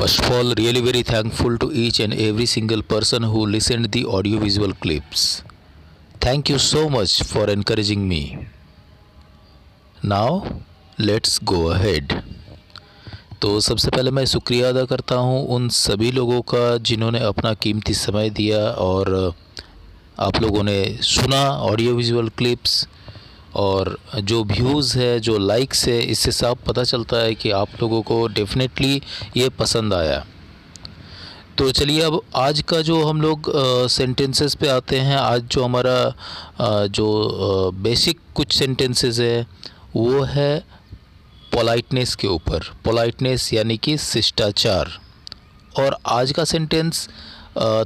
First of all, really very thankful to each and every single person who listened the audio visual clips. Thank you so much for encouraging me. Now let's go ahead. तो सबसे पहले मैं शुक्रिया अदा करता हूँ उन सभी लोगों का जिन्होंने अपना कीमती समय दिया और आप लोगों ने सुना ऑडियो विजुअल क्लिप्स, और जो व्यूज़ है, जो लाइक्स है, इससे साफ पता चलता है कि आप लोगों को डेफिनेटली ये पसंद आया। तो चलिए अब आज का जो हम लोग सेंटेंसेस पे आते हैं। आज जो हमारा जो बेसिक कुछ सेंटेंसेस है वो है पोलाइटनेस के ऊपर। पोलाइटनेस यानी कि शिष्टाचार। और आज का सेंटेंस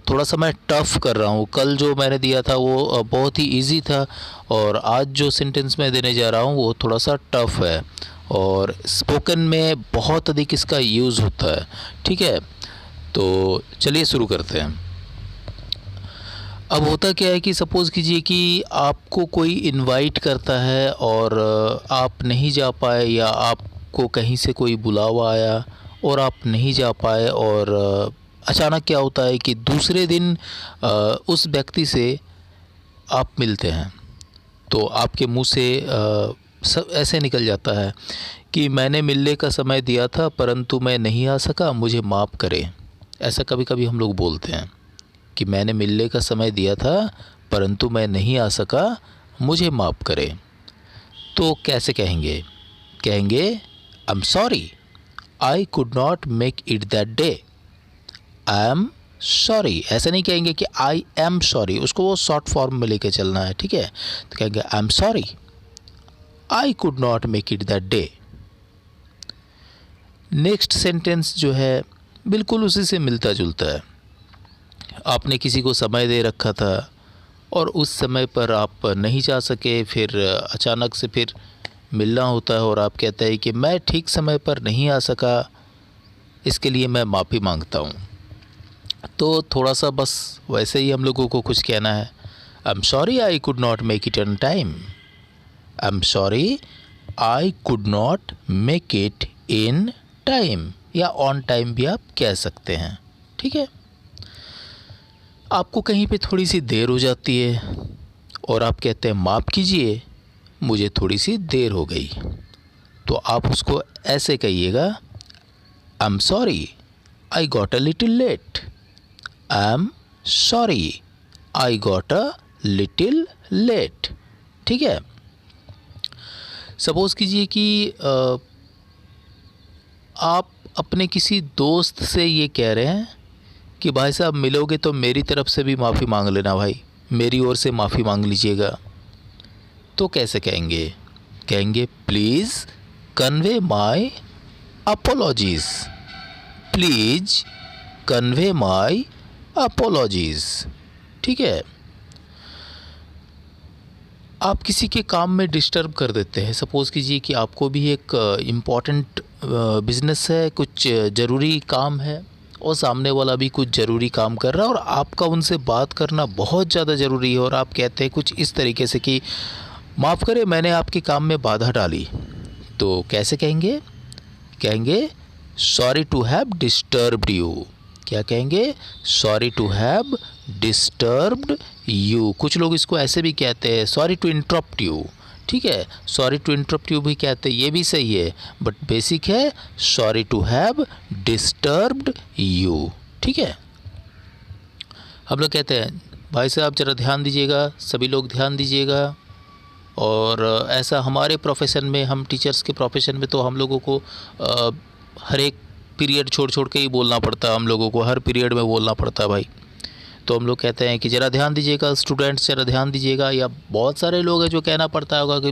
थोड़ा सा मैं टफ़ कर रहा हूँ। कल जो मैंने दिया था वो बहुत ही इजी था, और आज जो सेंटेंस मैं देने जा रहा हूँ वो थोड़ा सा टफ़ है, और स्पोकन में बहुत अधिक इसका यूज़ होता है। ठीक है, तो चलिए शुरू करते हैं। अब होता क्या है कि सपोज़ कीजिए कि आपको कोई इनवाइट करता है और आप नहीं जा पाए, या आपको कहीं से कोई बुलावा आया और आप नहीं जा पाए, और अचानक क्या होता है कि दूसरे दिन उस व्यक्ति से आप मिलते हैं, तो आपके मुंह से सब ऐसे निकल जाता है कि मैंने मिलने का समय दिया था परंतु मैं नहीं आ सका, मुझे माफ़ करें। ऐसा कभी कभी हम लोग बोलते हैं कि मैंने मिलने का समय दिया था परंतु मैं नहीं आ सका, मुझे माफ़ करें। तो कैसे कहेंगे? कहेंगे आई am sorry, I could not make it that day. I am sorry, ऐसा नहीं कहेंगे कि आई एम सॉरी, उसको वो शॉर्ट फॉर्म में लेके चलना है। ठीक है, तो कहेंगे आई am sorry, I could not make it that day. Next sentence जो है बिल्कुल उसी से मिलता जुलता है। आपने किसी को समय दे रखा था और उस समय पर आप नहीं जा सके, फिर अचानक से फिर मिलना होता है और आप कहते हैं कि मैं ठीक समय पर नहीं आ सका, इसके लिए मैं माफ़ी मांगता हूँ। तो थोड़ा सा बस वैसे ही हम लोगों को कुछ कहना है। आई am sorry I could not make it on time. I am sorry I could not make it in time, या ऑन टाइम भी आप कह सकते हैं। ठीक है, आपको कहीं पे थोड़ी सी देर हो जाती है और आप कहते हैं माफ़ कीजिए, मुझे थोड़ी सी देर हो गई, तो आप उसको ऐसे कहिएगा I am sorry I got a little late. I am sorry I got a little late. ठीक है, सपोज़ कीजिए कि आप अपने किसी दोस्त से ये कह रहे हैं कि भाई साहब मिलोगे तो मेरी तरफ से भी माफ़ी मांग लेना, भाई मेरी ओर से माफ़ी मांग लीजिएगा। तो कैसे कहेंगे? कहेंगे please convey my apologies. Please convey my apologies. ठीक है, आप किसी के काम में डिस्टर्ब कर देते हैं। सपोज़ कीजिए कि आपको भी एक इम्पॉर्टेंट बिज़नेस है, कुछ ज़रूरी काम है, और सामने वाला भी कुछ ज़रूरी काम कर रहा है, और आपका उनसे बात करना बहुत ज़्यादा ज़रूरी है, और आप कहते हैं कुछ इस तरीके से कि माफ़ करें मैंने आपके काम में बाधा डाली। तो कैसे कहेंगे? कहेंगे sorry to have disturbed you. क्या कहेंगे? Sorry to have disturbed you. कुछ लोग इसको ऐसे भी कहते हैं, सॉरी टू इंटरप्ट यू। ठीक है, सॉरी टू इंटरप्ट यू भी कहते हैं, ये भी सही है, बट बेसिक है sorry to have disturbed you. ठीक है, हम लोग कहते हैं भाई साहब ज़रा ध्यान दीजिएगा, सभी लोग ध्यान दीजिएगा। और ऐसा हमारे प्रोफेशन में, हम टीचर्स के प्रोफेशन में तो हम लोगों को हर एक पीरियड छोड़ छोड़ के ही बोलना पड़ता है। हम लोगों को हर पीरियड में बोलना पड़ता है भाई। तो हम लोग कहते हैं कि ज़रा ध्यान दीजिएगा स्टूडेंट्स, ज़रा ध्यान दीजिएगा, या बहुत सारे लोग हैं जो कहना पड़ता होगा कि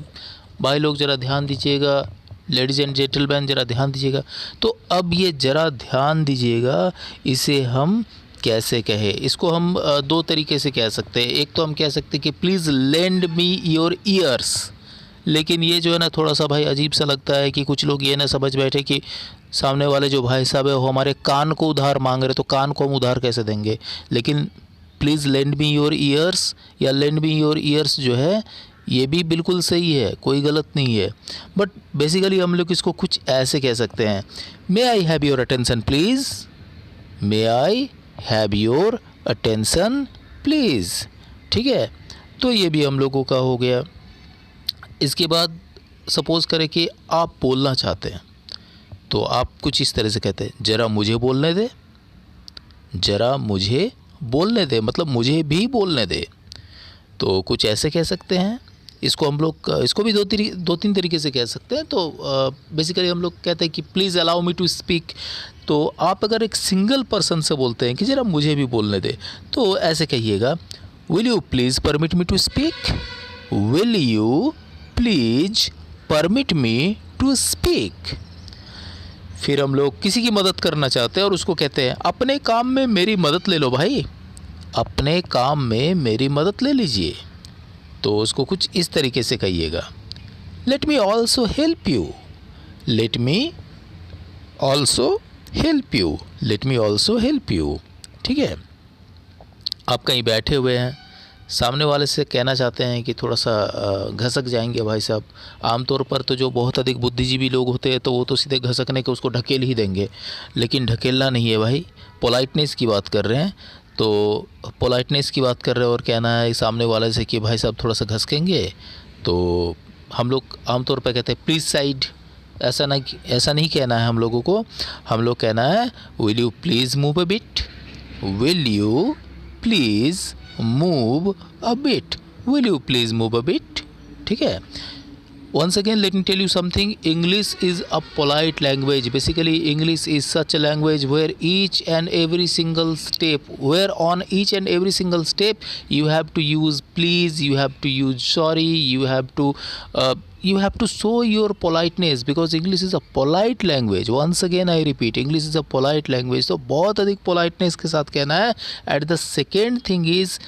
भाई लोग ज़रा ध्यान दीजिएगा, लेडीज़ एंड जेंटलमैन ज़रा ध्यान दीजिएगा। तो अब ये ज़रा ध्यान दीजिएगा, इसे हम कैसे कहें? इसको हम दो तरीके से कह सकते हैं। एक तो हम कह सकते हैं कि please lend me your ears, लेकिन ये जो है ना थोड़ा सा भाई अजीब सा लगता है कि कुछ लोग ये ना समझ बैठे कि सामने वाले जो भाई साहब है वो हमारे कान को उधार मांग रहे, तो कान को हम उधार कैसे देंगे? लेकिन please lend me your ears या लेंड मी योर ईयर्स जो है ये भी बिल्कुल सही है, कोई गलत नहीं है। बट बेसिकली हम लोग इसको कुछ ऐसे कह सकते हैं, may I have your attention please. May I have your attention please. ठीक है, तो ये भी हम लोगों का हो गया। इसके बाद सपोज़ करें कि आप बोलना चाहते हैं, तो आप कुछ इस तरह से कहते हैं, ज़रा मुझे बोलने दे, ज़रा मुझे बोलने दे, मतलब मुझे भी बोलने दे। तो कुछ ऐसे कह सकते हैं। इसको हम लोग इसको भी दो तीन तरीके से कह सकते हैं। तो बेसिकली हम लोग कहते हैं कि please allow me to speak. तो आप अगर एक सिंगल पर्सन से बोलते हैं कि ज़रा मुझे भी बोलने दे, तो ऐसे कहिएगा, will you please permit me to speak, will you please permit me to speak. फिर हम लोग किसी की मदद करना चाहते हैं और उसको कहते हैं, अपने काम में मेरी मदद ले लो भाई, अपने काम में मेरी मदद ले लीजिए। तो उसको कुछ इस तरीके से कहिएगा, let me also help you, let me also help you, let me also help you. ठीक है, आप कहीं बैठे हुए हैं, सामने वाले से कहना चाहते हैं कि थोड़ा सा घसक जाएंगे भाई साहब। आमतौर पर तो जो बहुत अधिक बुद्धिजीवी लोग होते हैं तो वो तो सीधे घसकने के उसको ढकेल ही देंगे, लेकिन ढकेलना नहीं है भाई, पोलाइटनेस की बात कर रहे हैं। तो पोलाइटनेस की बात कर रहे हैं और कहना है सामने वाले से कि भाई साहब थोड़ा सा घसकेंगे, तो हम लोग आमतौर पर कहते हैं प्लीज़ साइड। ऐसा नहीं कहना है हम लोगों को, हम लोग कहना है will you please move a bit, will you please move a bit, will you please move a bit. ठीक है, once again let me tell you something, English is a polite language. Basically English is such a language where each and every single step, where on each and every single step you have to use please, you have to use sorry, you have to show your politeness, because English is a polite language. Once again I repeat, English is a polite language. तो बहुत अधिक politeness के साथ कहना है। At the second thing is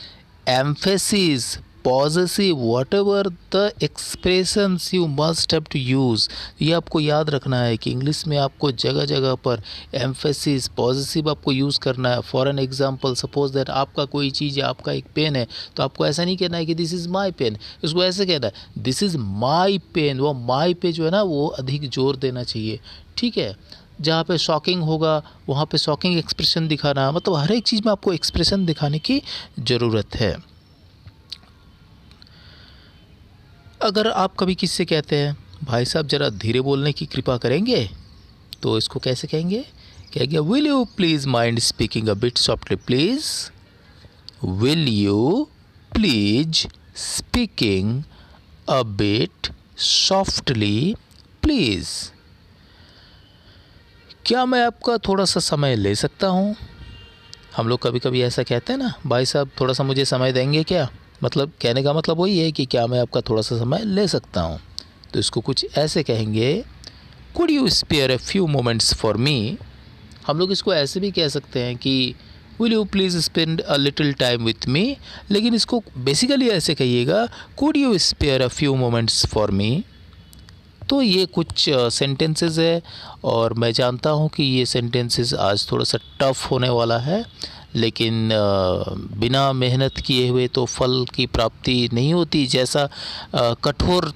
emphasis, possessive, whatever the expressions you must have to use. ये आपको याद रखना है कि इंग्लिश में आपको जगह जगह पर एम्फेसिस, पॉजेसिव आपको यूज़ करना है। For an example, suppose that आपका कोई चीज़ है, आपका एक पेन है, तो आपको ऐसा नहीं कहना है कि दिस इज़ माई पेन, इसको ऐसे कहना है दिस इज़ माई पेन। वो माई पे जो है ना वो अधिक जोर देना चाहिए। ठीक है, जहाँ पे शॉकिंग होगा वहाँ पे शॉकिंग एक्सप्रेशन दिखाना, मतलब हर एक चीज़ में आपको एक्सप्रेशन दिखाने की ज़रूरत है। अगर आप कभी किसी से कहते हैं भाई साहब ज़रा धीरे बोलने की कृपा करेंगे, तो इसको कैसे कहेंगे? कहेंगे will you please mind speaking a bit softly please, will you please speaking a bit softly please. क्या मैं आपका थोड़ा सा समय ले सकता हूँ? हम लोग कभी कभी ऐसा कहते हैं ना, भाई साहब थोड़ा सा मुझे समय देंगे क्या? मतलब कहने का मतलब वही है कि क्या मैं आपका थोड़ा सा समय ले सकता हूँ। तो इसको कुछ ऐसे कहेंगे, could you spare a few moments for me. हम लोग इसको ऐसे भी कह सकते हैं कि will you please spend a little time with me, लेकिन इसको बेसिकली ऐसे कहिएगा, could you spare a few moments for me. तो ये कुछ सेंटेंसेस है और मैं जानता हूँ कि ये सेंटेंसेस आज थोड़ा सा टफ़ होने वाला है, लेकिन बिना मेहनत किए हुए तो फल की प्राप्ति नहीं होती। जैसा कठोर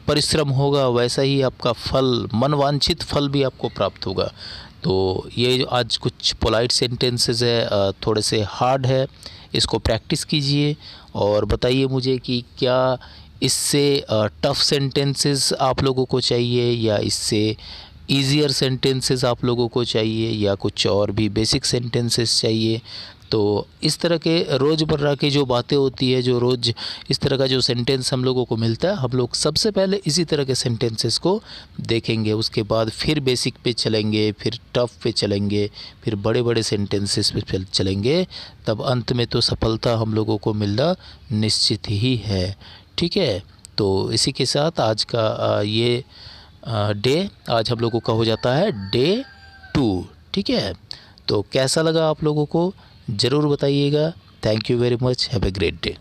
परिश्रम होगा वैसा ही आपका फल, मनवांछित फल भी आपको प्राप्त होगा। तो ये जो आज कुछ पोलाइट सेंटेंसेस है थोड़े से हार्ड है, इसको प्रैक्टिस कीजिए और बताइए मुझे कि क्या इससे टफ़ सेंटेंसेस आप लोगों को चाहिए या इससे ईज़ियर सेंटेंसेस आप लोगों को चाहिए या कुछ और भी बेसिक सेंटेंसेस चाहिए। तो इस तरह के रोज़मर्रा की जो बातें होती है, जो रोज़ इस तरह का जो सेंटेंस हम लोगों को मिलता है, हम लोग सबसे पहले इसी तरह के सेंटेंसेस को देखेंगे, उसके बाद फिर बेसिक पे चलेंगे, फिर टफ़ पे चलेंगे, फिर बड़े बड़े सेंटेंसेस पे चलेंगे, तब अंत में तो सफलता हम लोगों को मिलना निश्चित ही है। ठीक है, तो इसी के साथ आज का ये डे आज हम लोगों का हो जाता है डे 2। ठीक है, तो कैसा लगा आप लोगों को ज़रूर बताइएगा। Thank you very much, have a great day.